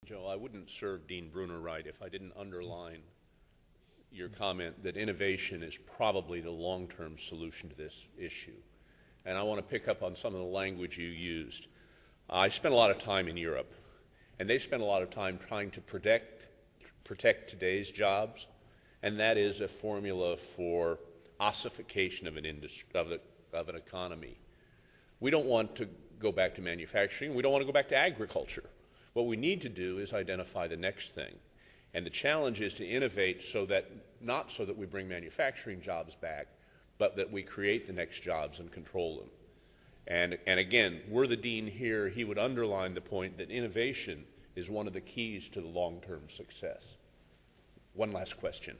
Joe, I wouldn't serve Dean Bruner right if I didn't underline your comment that innovation is probably the long-term solution to this issue. And I want to pick up on some of the language you used. I spent a lot of time in Europe, and they spend a lot of time trying to protect today's jobs, and that is a formula for ossification of an industry, of an economy. We don't want to go back to manufacturing. We don't want to go back to agriculture. What we need to do is identify the next thing. And the challenge is to innovate not so that we bring manufacturing jobs back, but that we create the next jobs and control them. And again, were the dean here, he would underline the point that innovation is one of the keys to the long-term success. One last question.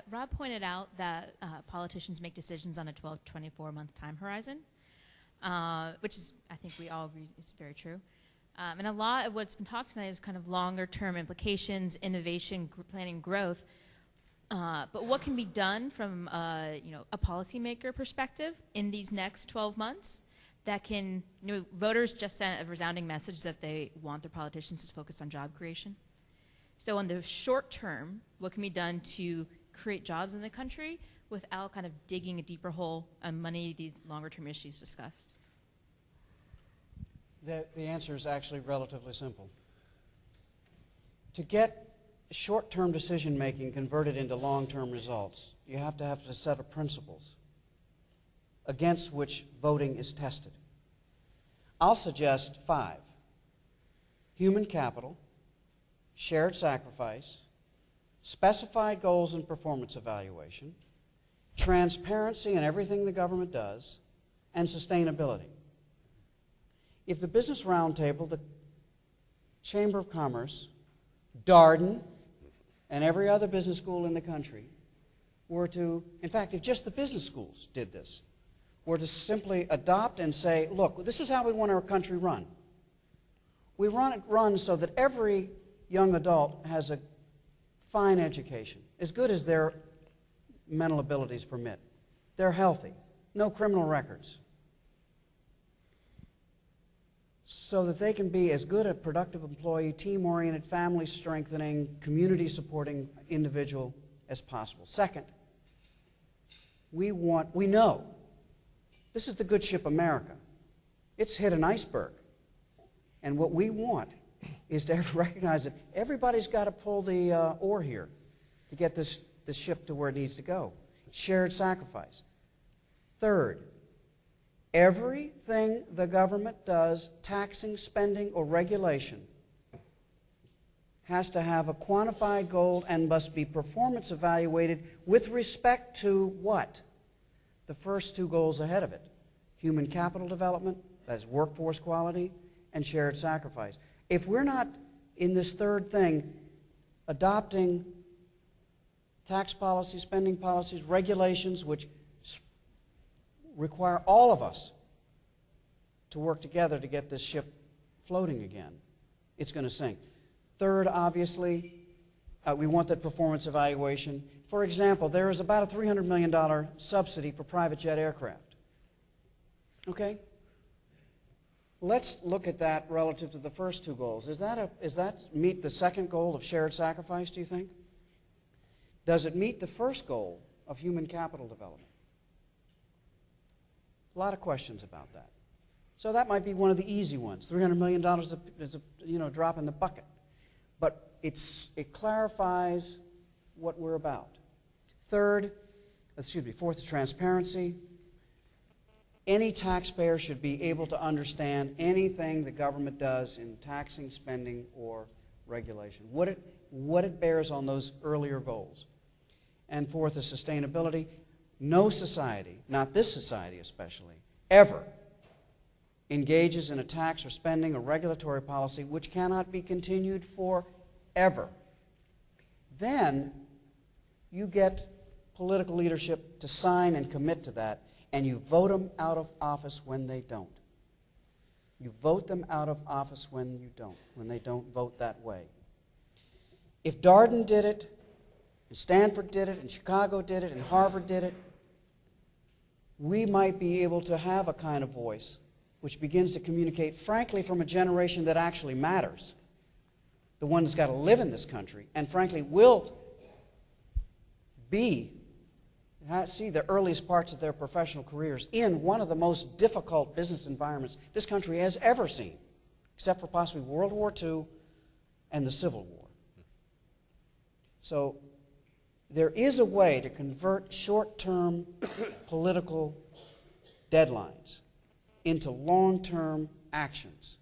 Rob pointed out that politicians make decisions on a 12 to 24-month time horizon, which is, I think we all agree, is very true. And a lot of what's been talked tonight is kind of longer-term implications, innovation, planning, growth. But what can be done from a policymaker perspective in these next 12 months that can, voters just sent a resounding message that they want their politicians to focus on job creation. So in the short term, what can be done to create jobs in the country without kind of digging a deeper hole on many of these longer-term issues discussed? The answer is actually relatively simple. To get short-term decision-making converted into long-term results, you have to have a set of principles against which voting is tested. I'll suggest 5. Human capital, shared sacrifice, specified goals and performance evaluation, transparency in everything the government does, and sustainability. If the Business Roundtable, the Chamber of Commerce, Darden, and every other business school in the country were to, in fact, if just the business schools did this, were to simply adopt and say, look, this is how we want our country run. We want it run so that every young adult has a fine education, as good as their mental abilities permit. They're healthy, no criminal records, so that they can be as good a productive employee, team-oriented, family-strengthening, community-supporting individual as possible. Second, we know, this is the good ship America. It's hit an iceberg. And what we want is to recognize that everybody's got to pull the oar here to get this ship to where it needs to go. Shared sacrifice. Third, everything the government does, taxing, spending, or regulation, has to have a quantified goal and must be performance evaluated with respect to what? The first 2 goals ahead of it. Human capital development, that is workforce quality, and shared sacrifice. If we're not, in this third thing, adopting tax policies, spending policies, regulations which require all of us to work together to get this ship floating again, it's going to sink. Third, obviously, we want that performance evaluation. For example, there is about a $300 million subsidy for private jet aircraft. Okay? Let's look at that relative to the first 2 goals. Does that meet the second goal of shared sacrifice, do you think? Does it meet the first goal of human capital development? A lot of questions about that. So that might be one of the easy ones. $300 million is a drop in the bucket. But it clarifies what we're about. Fourth is transparency. Any taxpayer should be able to understand anything the government does in taxing, spending, or regulation, what it bears on those earlier goals. And fourth is sustainability. No society, not this society especially, ever engages in a tax or spending or regulatory policy which cannot be continued forever. Then you get political leadership to sign and commit to that, and you vote them out of office when they don't. You vote them out of office when they don't vote that way. If Darden did it, and Stanford did it, and Chicago did it, and Harvard did it, we might be able to have a kind of voice which begins to communicate, frankly, from a generation that actually matters, the one that's got to live in this country, and frankly will see the earliest parts of their professional careers in one of the most difficult business environments this country has ever seen, except for possibly World War II and the Civil War. So there is a way to convert short-term political deadlines into long-term actions,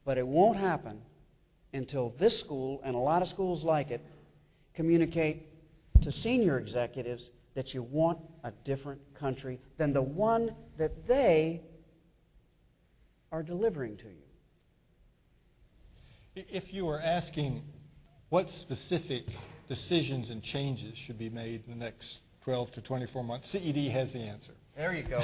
but it won't happen until this school and a lot of schools like it communicate to senior executives that you want a different country than the one that they are delivering to you. If you were asking what specific decisions and changes should be made in the next 12 to 24 months, CED has the answer. There you go.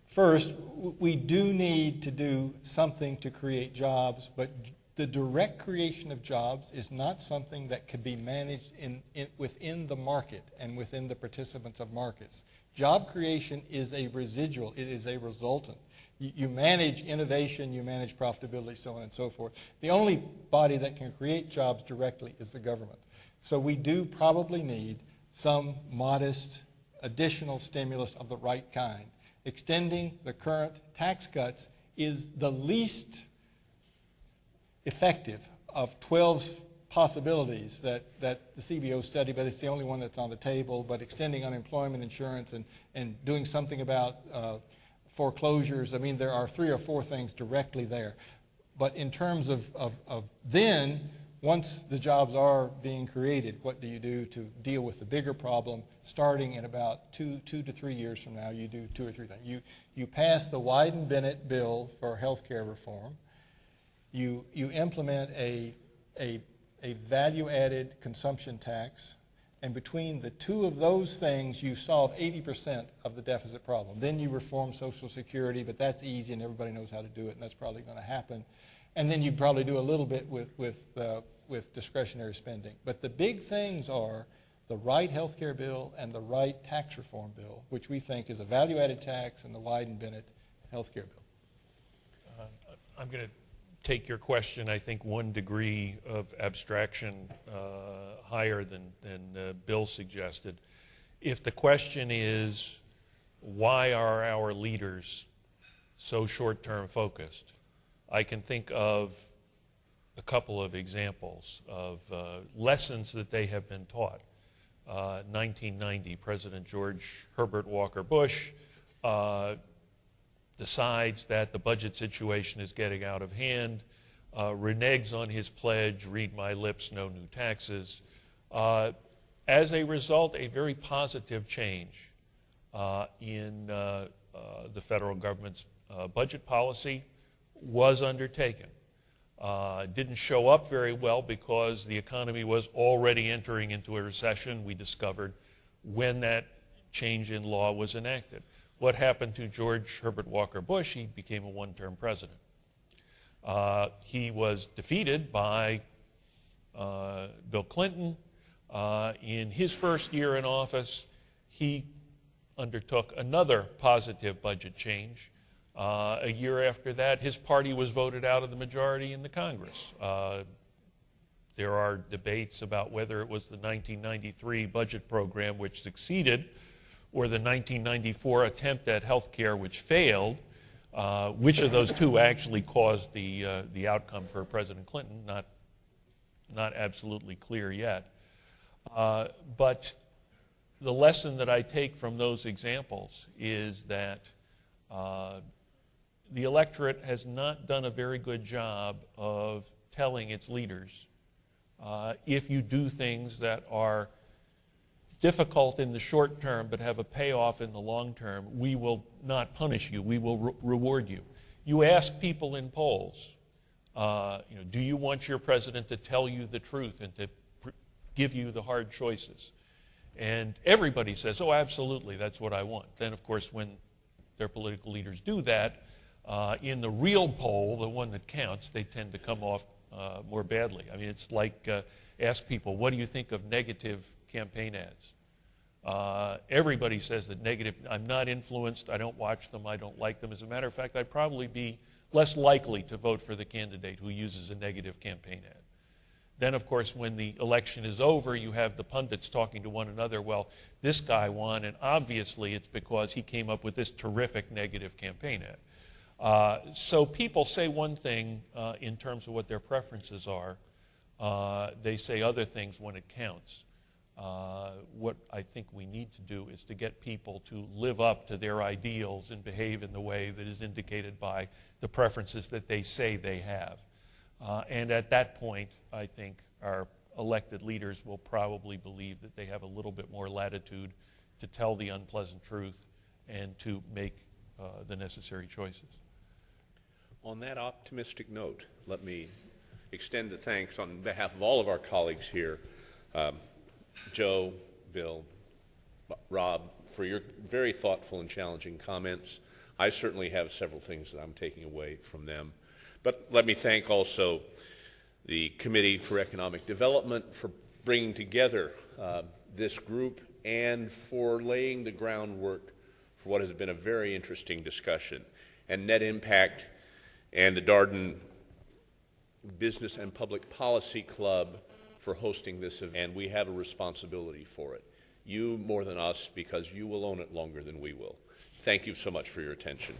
First, we do need to do something to create jobs, but the direct creation of jobs is not something that can be managed within the market and within the participants of markets. Job creation is a residual. It is a resultant. You manage innovation, you manage profitability, so on and so forth. The only body that can create jobs directly is the government. So we do probably need some modest additional stimulus of the right kind. Extending the current tax cuts is the least effective of 12 possibilities that the CBO study, but it's the only one that's on the table. But extending unemployment insurance and doing something about foreclosures, I mean, there are 3 or 4 things directly there. But in terms of then, once the jobs are being created, what do you do to deal with the bigger problem? Starting in about 2 to 3 years from now, you do 2 or 3 things. You pass the Wyden-Bennett bill for health care reform. You implement a value-added consumption tax, and between the 2 of those things, you solve 80% of the deficit problem. Then you reform Social Security, but that's easy and everybody knows how to do it, and that's probably going to happen. And then you probably do a little bit with discretionary spending. But the big things are the right health care bill and the right tax reform bill, which we think is a value-added tax, and the Wyden-Bennett health care bill. I'm going to take your question, I think, 1 degree of abstraction higher than Bill suggested. If the question is, why are our leaders so short-term focused, I can think of a couple of examples of lessons that they have been taught. 1990, President George Herbert Walker Bush decides that the budget situation is getting out of hand, reneges on his pledge, read my lips, no new taxes. As a result, a very positive change in the federal government's budget policy was undertaken. Didn't show up very well because the economy was already entering into a recession, we discovered, when that change in law was enacted. What happened to George Herbert Walker Bush? He became a one-term president. He was defeated by Bill Clinton. In his first year in office, he undertook another positive budget change. A year after that, his party was voted out of the majority in the Congress. There are debates about whether it was the 1993 budget program which succeeded or the 1994 attempt at health care which failed. Which of those 2 actually caused the outcome for President Clinton? Not absolutely clear yet. But the lesson that I take from those examples is that the electorate has not done a very good job of telling its leaders, if you do things that are difficult in the short term but have a payoff in the long term, we will not punish you, we will reward you. You ask people in polls, do you want your president to tell you the truth and to give you the hard choices? And everybody says, oh, absolutely, that's what I want. Then, of course, when their political leaders do that, in the real poll, the one that counts, they tend to come off more badly. I mean, it's like ask people, what do you think of negative campaign ads? Everybody says that negative, I'm not influenced, I don't watch them, I don't like them. As a matter of fact, I'd probably be less likely to vote for the candidate who uses a negative campaign ad. Then, of course, when the election is over, you have the pundits talking to one another, well, this guy won, and obviously it's because he came up with this terrific negative campaign ad. So people say one thing in terms of what their preferences are. They say other things when it counts. What I think we need to do is to get people to live up to their ideals and behave in the way that is indicated by the preferences that they say they have. And at that point, I think our elected leaders will probably believe that they have a little bit more latitude to tell the unpleasant truth and to make the necessary choices. On that optimistic note, let me extend the thanks on behalf of all of our colleagues here, Joe, Bill, Rob, for your very thoughtful and challenging comments. I certainly have several things that I'm taking away from them. But let me thank also the Committee for Economic Development for bringing together this group and for laying the groundwork for what has been a very interesting discussion. And Net Impact and the Darden Business and Public Policy Club for hosting this event. And we have a responsibility for it. You more than us, because you will own it longer than we will. Thank you so much for your attention.